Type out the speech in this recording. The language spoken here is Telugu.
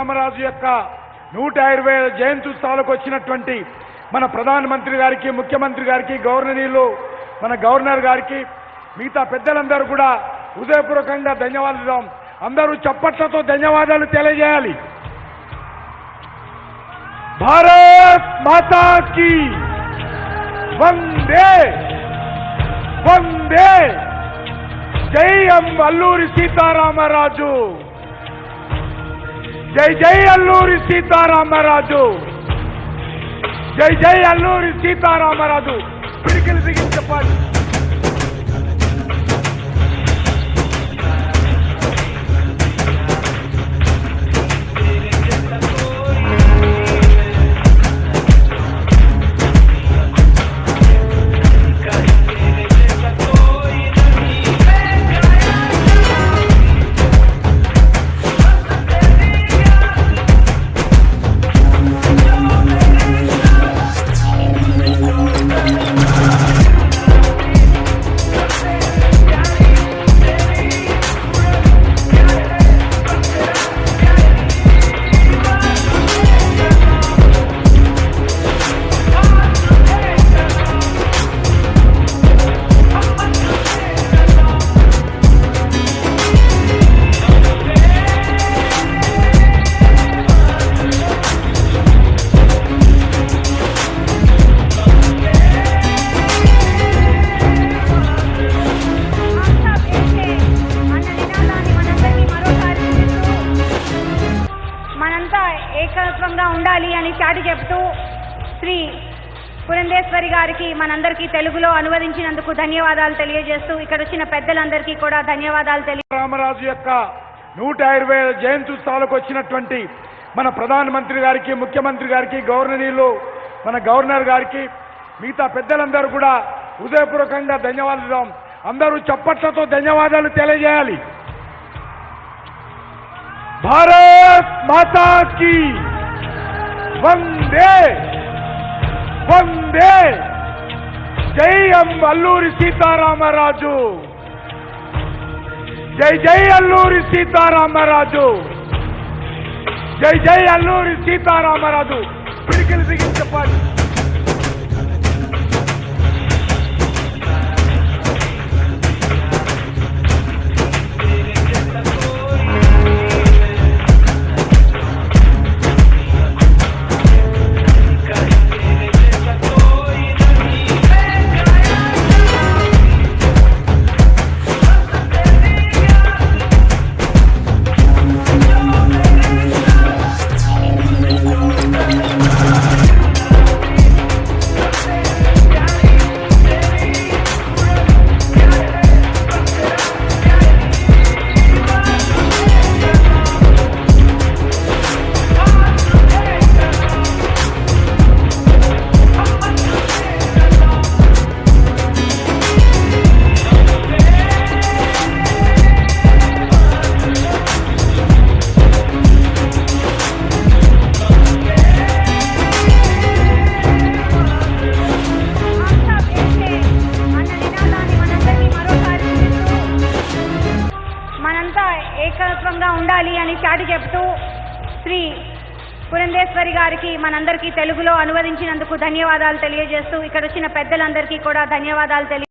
రామరాజు యొక్క 120వ జయంతి ఉత్సవాలకు వచ్చినటువంటి మన ప్రధానమంత్రి గారికి, ముఖ్యమంత్రి గారికి, గవర్నర్లు, మన గవర్నర్ గారికి, మిగతా పెద్దలందరూ కూడా హృదయపూర్వకంగా ధన్యవాదాలు. అందరూ చప్పట్లతో ధన్యవాదాలు తెలియజేయాలి. భారత్ మాతా కీ వందే వందే. జై అల్లూరి సీతారామరాజు. జై జై అల్లూరి సీతారామరాజు. జై జై అల్లూరి సీతారామరాజు. పిడికిలు బిగించి చెప్పాలి. ఏకత్వంగా ఉండాలి అని చాటి చెప్తూ శ్రీ పురంధేశ్వరి గారికి మనందరికీ తెలుగులో అనువదించినందుకు ధన్యవాదాలు తెలియజేస్తూ ఇక్కడ వచ్చిన పెద్దలందరికీ కూడా ధన్యవాదాలు రామరాజు యొక్క 120వ జయంతి ఉత్సవాలకు వచ్చినటువంటి మన ప్రధానమంత్రి గారికి, ముఖ్యమంత్రి గారికి, గవర్నర్లు, మన గవర్నర్ గారికి, మిగతా పెద్దలందరూ కూడా హృదయపూర్వకంగా ధన్యవాదాలు. అందరూ చప్పట్లతో ధన్యవాదాలు తెలియజేయాలి. భారత్ మాతా కీ వందే వందే. జై అల్లూరి సీతారామరాజు. జై జై అల్లూరి సీతారామరాజు. జై జై అల్లూరి సీతారామరాజు. పిడికిలు బిగించి చెప్పాలి. ఏకత్వంగా ఉండాలి అని చాటి చెప్తూ శ్రీ పురంధేశ్వరి గారికి మనందరికీ తెలుగులో అనువదించినందుకు ధన్యవాదాలు తెలియజేస్తూ ఇక్కడ వచ్చిన పెద్దలందరికీ కూడా ధన్యవాదాలు